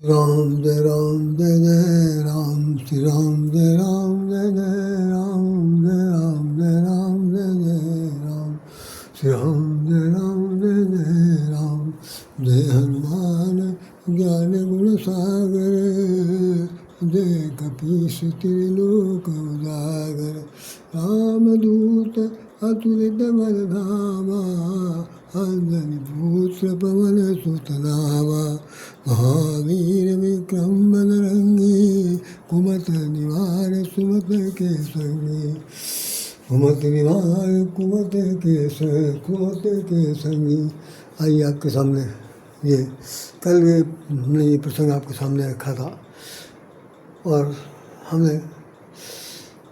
राम जय जय राम श्री राम जय जय राम जय राम जय राम श्री राम जय राम जय हनुमान ज्ञान गुण सागर जय कपीश त्रिलोक उजागर रामदूत अतुलित बल धामा अंजनी पुत्र पवन सुत नामा महावीर विक्रम बजरंगी कुमत निवार सुमत के संगी कुमत निवार कुमत के संगी। आइए आपके सामने ये कल ये हमने ये प्रसंग आपके सामने रखा था और हमने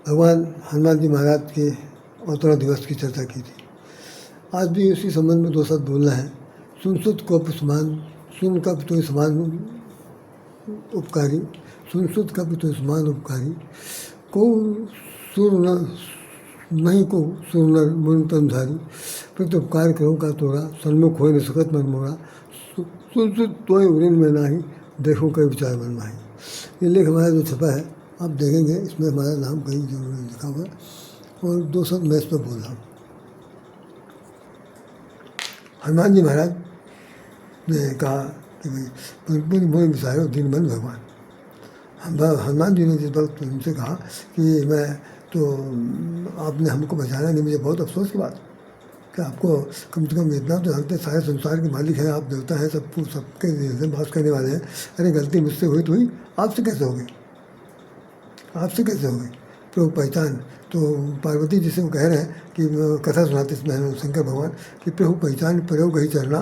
भगवान हनुमान जी महाराज के अवतरण दिवस की चर्चा की थी। आज भी उसी संबंध में दो शब्द बोलना है। सुन कप समान, सुन कप तो समान उपकारी, सुन कप तो समान उपकारी, को सुर नहीं को सुर नर मुन तनधारी, प्रति उपकार करो का तोड़ा, सन्मुख हो न सकत मन मोड़ा, सुन तो उरिन में नाही, देखो कई विचार मन माही। ये लेख हमारा जो छपा है आप देखेंगे, इसमें हमारा नाम कहीं जरूर लिखा हुआ और दो शब्द मैं इस पर बोल रहा हूँ। हनुमान जी महाराज ने कहा कि भाई पूरी मोह विचारो दिन बन भगवान। हनुमान जी ने जिस वक्त उनसे कहा कि मैं तो आपने हमको बचाना नहीं, मुझे बहुत अफसोस की बात कि आपको कम से कम इतना तो जानते सारे संसार के मालिक हैं, आप देवता हैं, सबके हृदय वास करने वाले हैं। अरे गलती मुझसे हुई तो हुई, आपसे कैसे हो गई, आपसे कैसे हो गई प्रभु पहचान। तो पार्वती जी से वो कह रहे हैं कि कथा सुनाते इसमें शंकर भगवान कि प्रभु पहचान प्रयोग ही चरना,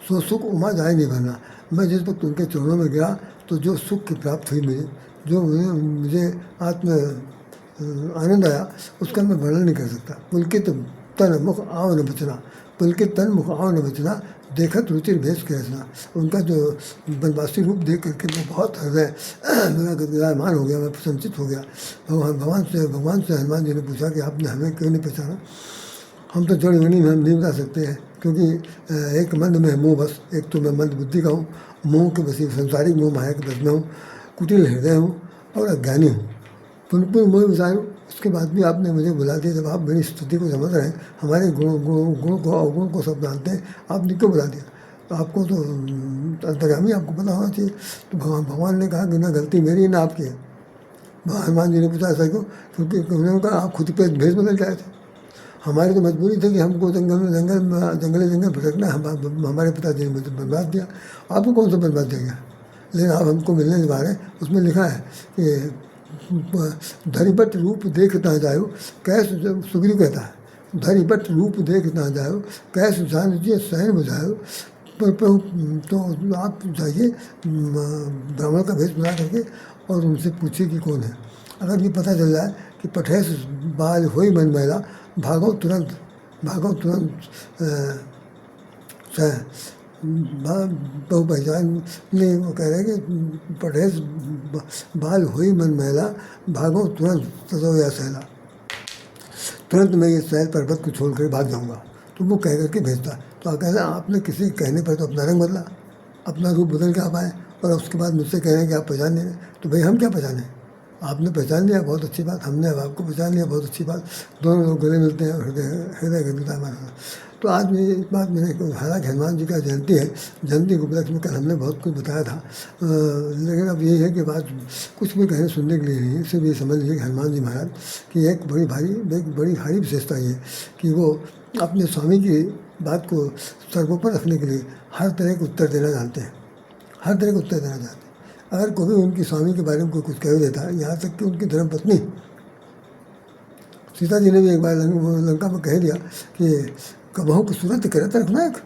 सो सुख उमा जाए नहीं भरना। मैं जिस वक्त उनके चरणों में गया तो जो सुख की प्राप्त हुई मुझे, जो मुझे आत्म आनंद आया उसका मैं वर्णन नहीं कर सकता। पुलकित तन मुख आव न बचना, पुलकित तन मुख आव न बचना, देखत रुचिर भेष के रचना। उनका जो बनवासी रूप देख करके मैं बहुत हृदय मेरा गदगदायमान हो गया, मैं प्रसन्नचित हो गया। भगवान से हनुमान जी ने पूछा कि आपने हमें क्यों नहीं पहचाना। हम तो जड़ योनि में हम नहीं बता सकते हैं, क्योंकि एक मंद में है मोह बस, एक तो मैं मंद बुद्धि का हूँ, मोह के बसी संसारिक मोह माया के बस में हूँ, कुटिल हृदय हूँ और अज्ञानी हूँ। पुनः मोह विचार, उसके बाद भी आपने मुझे बुला दिया। जब आप मेरी स्थिति को समझ रहे हैं, हमारे गुण को अवगुण को सब जानते हैं, आपने क्यों बुला दिया। तो आपको तो अंतर्यामी आपको पता होना चाहिए। तो भगवान ने कहा कि ना गलती मेरी ना आपकी है। हनुमान जी ने पूछा ऐसा क्यों, क्योंकि उन्होंने कहा आप खुद पे भेष बदल गए थे। हमारी तो मजबूरी थी कि हमको जंगल भटकना, हमारे पिताजी ने मुझे बर्बाद दिया। आपको कौन सा बर्बाद दिया गया, लेकिन आप हमको मिलने के बारे उसमें लिखा है कि धरिबट रूप देख ना जायो कैसे, सुग्रीव कहता है धरिबट रूप देख ना जायो कैसे जान जी सहन बुझायो। प्रभु तो आप जाइए ब्राह्मण का भेष बना करके और उनसे पूछिए कि कौन है। अगर ये पता चल जाए कि पठेस बाल होई मन मैला, भागो तुरंत बहु पहचान ने वो कह रहे हैं कि पठेस बाल हुई मन मैला, भागो तुरंत तजो या सहला, तुरंत मैं ये सहल पर्वत को छोड़ कर भाग जाऊँगा। तो वो कह करके भेजता। तो कह रहे आपने किसी कहने पर तो अपना रंग बदला, अपना रूप बदल के आप आए और उसके बाद मुझसे कह रहे हैं कि आप पहचान नहीं रहे। तो भाई हम क्या पहचाने, आपने पहचान लिया बहुत अच्छी बात, हमने अब आपको पहचान लिया बहुत अच्छी बात, दोनों लोग गले मिलते हैं और हृदय गदगदा हमारा। तो आज भी इस बात मैंने, हालांकि हनुमान जी का जयंती है, जयंती के उपलक्ष्य में कल हमने बहुत कुछ बताया था, लेकिन अब यही है कि बात कुछ भी कहने सुनने के लिए नहीं है। सिर्फ ये समझ लीजिए कि हनुमान जी महाराज की एक बड़ी भारी विशेषता ये कि वो अपने स्वामी की बात को सर्वोपरि रखने के लिए हर तरह के उत्तर देना जानते हैं, हर तरह के उत्तर देना जानते हैं। अगर कोई उनके स्वामी के बारे में कोई कुछ कह देता है, यहाँ तक कि उनकी धर्मपत्नी सीता जी ने भी एक बार लंका में कह दिया कि कबहू की सूरत करत रखना एक,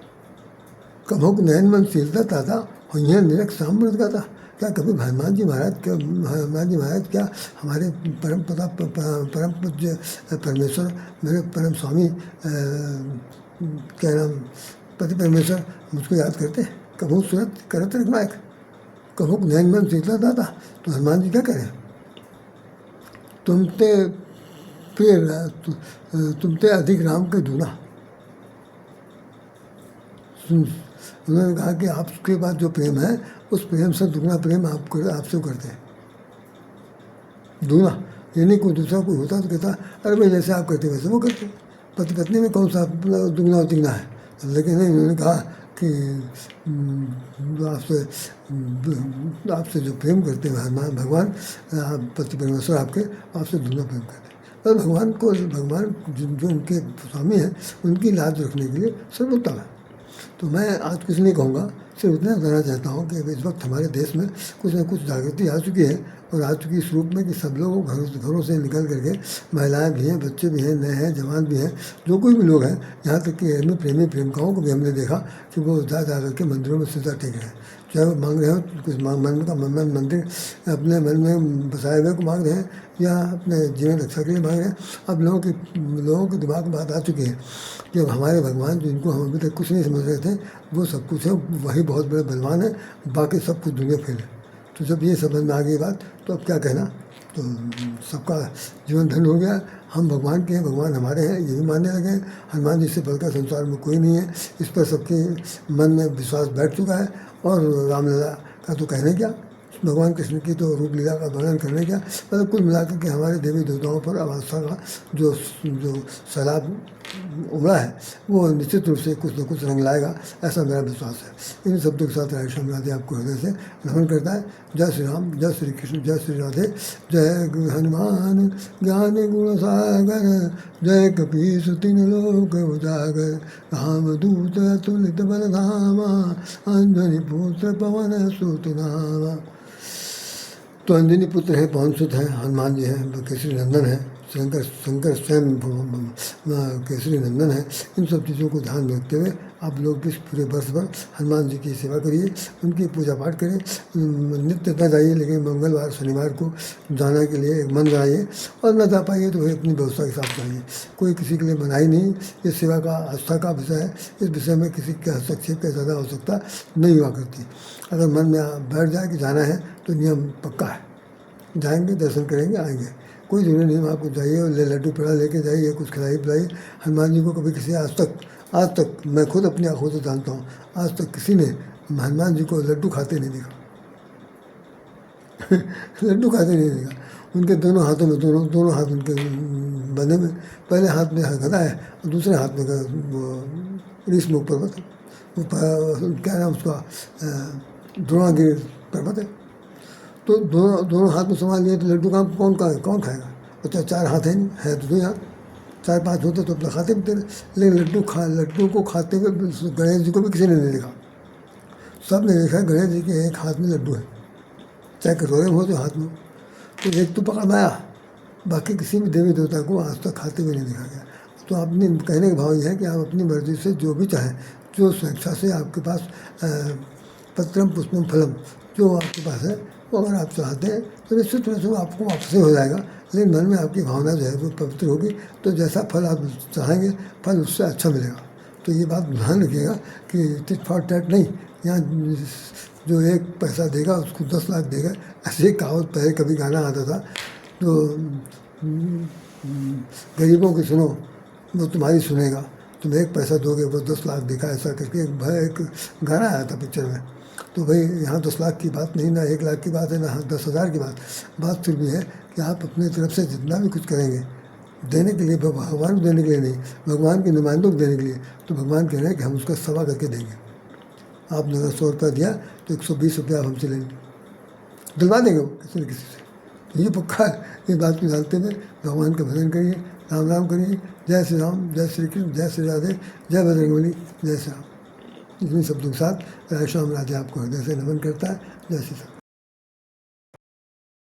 कबहू को नयन मन शीलता ताता हुआ निरख सामृत का था। क्या कभी हनुमान जी महाराज क्या हमारे परम पूज्य परमेश्वर, मेरे परम स्वामी क्या नाम पति परमेश्वर मुझको याद करते, कबहू सूरत करत रखना एक, कबहू नयन मन शीलता ताता। तो हनुमान जी क्या करें, तुमते अधिक राम के दूना। उन्होंने कहा कि आपके पास जो प्रेम है उस प्रेम से दुगना प्रेम आपसे करते हैं, दुगना। ये नहीं कोई दूसरा कोई होता तो कहता अरे भाई जैसे आप करते वैसे वो करते। पति पत्नी में कौन सा दुगना और तिगना है, लेकिन नहीं, उन्होंने कहा कि आपसे आपसे जो प्रेम करते हैं भगवान, आप पति परमेश्वर आपके आपसे दुगना प्रेम करते हैं। पर भगवान जो उनके स्वामी हैं उनकी लाज रखने के लिए सर्वोत्तम है। तो मैं आज कुछ नहीं कहूँगा, सिर्फ इतना कहना चाहता हूँ कि इस वक्त हमारे देश में कुछ न कुछ जागृति आ चुकी है, और आ चुकी इस रूप में कि सब लोग घरों से निकल करके, महिलाएं भी हैं, बच्चे भी हैं, नए हैं, जवान भी हैं, जो कोई भी लोग हैं, यहाँ तक कि में प्रेमी प्रेमिकाओं को भी हमने देखा कि वो जा करके मंदिरों में सीधा टेक रहे हैं। चाहे वो मांग रहे हो कुछ मंदिर अपने मन में बसाए हुए को मांग रहे हैं या अपने जीवन रक्षा के लिए मांग रहे हैं। अब लोगों के दिमाग में बात आ चुकी है कि अब हमारे भगवान जिनको हम अभी तक कुछ नहीं समझ रहे थे, वो सब कुछ है, वही बहुत बड़े बलवान है, बाकी सब कुछ दुनिया फेल है। तो जब ये समझ में आ गई बात, तो अब क्या कहना, तो सबका जीवन धन हो गया। हम भगवान के हैं, भगवान हमारे हैं, ये भी मानने लगे हैं। हनुमान जी से बढ़कर संसार में कोई नहीं है, इस पर सबके मन में विश्वास बैठ चुका है। और रामलीला का तो कहने क्या, भगवान कृष्ण की तो रूप लीला का वर्णन करने क्या, मतलब कुल मिलाकर के हमारे देवी देवताओं पर आस्था का जो सैलाब उमड़ा है वो निश्चित रूप से कुछ न कुछ रंग लाएगा, ऐसा मेरा विश्वास है। इन शब्दों के साथ राधे राधे आपको हृदय से नमन करता है। जय श्री राम, जय श्री कृष्ण, जय श्री राधे। जय हनुमान ज्ञान गुण सागर, जय कपीस तीन लोक उजागर, रामदूत अतुलित बल धामा, अंजनी पुत्र पवन सुत नामा। तो अंजनी पुत्र है, पवन सुत है, हनुमान जी हैं, केसरी नंदन है, शंकर स्वयं केसरी नंदन है। इन सब चीज़ों को ध्यान में रखते हुए आप लोग इस पूरे वर्ष भर हनुमान जी की सेवा करिए, उनकी पूजा पाठ करें। नित्य न जाइए, लेकिन मंगलवार शनिवार को जाने के लिए मन बनाइए, और न जा पाइए तो अपनी व्यवस्था के साथ जाइए। कोई किसी के लिए मनाही नहीं, ये सेवा का आस्था का विषय है। इस विषय में किसी के हस्तक्षेप की ज़्यादा आवश्यकता नहीं हुआ करती। अगर मन में बैठ जाए कि जाना है तो नियम पक्का है, जाएंगे, दर्शन करेंगे, आएंगे। कोई जरूरी नहीं आपको जाइए और लड्डू पेड़ा लेके जाइए, कुछ खिलाई पिलाई। हनुमान जी को कभी किसी आज तक मैं खुद अपनी आंखों से जानता हूँ, आज तक किसी ने हनुमान जी को लड्डू खाते नहीं देखा। लड्डू खाते नहीं देखा। उनके दोनों हाथों में दोनों हाथ उनके बंधे में, पहले हाथ में गदा है और दूसरे हाथ में ग्रीष्म पर्वत, वो क्या नाम उसका, द्रोणागिरि पर्वत है। तो दोनों हाथ में संभाल लिए तो लड्डू का कौन खाएगा। तो 4 हाथ है तो 2 हाथ, 4-5 होते तो अपना खाते भी थे। लेकिन लड्डू को खाते हुए गणेश जी को भी किसी ने नहीं देखा। सब ने देखा गणेश जी के एक हाथ में लड्डू है, चाहे कटोरे में हो तो हाथ में, तो एक तो पकड़ में आया, बाकी किसी भी देवी देवता को आज तक खाते हुए नहीं देखा गया। तो अपने कहने का भाव यह है कि आप अपनी मर्जी से जो भी चाहें, जो स्वेच्छा से आपके पास पत्रम पुष्पम फलम जो आपके पास है, वो अगर आप चाहते हैं तो निश्चित रूप से वो आपको वापस हो जाएगा। लेकिन मन में आपकी भावना जो है वो पवित्र होगी, तो जैसा फल आप चाहेंगे फल उससे अच्छा मिलेगा। तो ये बात ध्यान रखिएगा कि टिट फॉर टैट नहीं, यहाँ जो 1 पैसा देगा उसको 10 लाख देगा, ऐसे ही कहावत पहले कभी गाना आता था। तो गरीबों की सुनो वो तुम्हारी सुनेगा, तुम 1 पैसा दोगे वो 10 लाख देगा, ऐसा करके एक गाना आया था पिक्चर में। तो भाई यहाँ 10 लाख की बात नहीं, ना 1 लाख की बात है, ना 10,000 की बात फिर भी है कि आप अपनी तरफ से जितना भी कुछ करेंगे देने के लिए, भगवान को देने के लिए नहीं, भगवान के नुमाइंदों को देने के लिए, तो भगवान कह रहे हैं कि हम उसका सवा करके देंगे। आपने अगर 100 रुपया दिया तो 120 रुपया हमसे लेंगे, दिलवा देंगे वो किसी न किसी से। तो ये पक्का है। इस बात को जानते हुए भगवान का भजन करिए, राम राम करिए। जय श्री राम, जय श्री कृष्ण, जय श्री राधे, जय बजरंगबली, जय श्री राम। इतने शब्दों के साथ राधे श्याम राधे आपको हृदय से नमन करता है। जय श्री राम।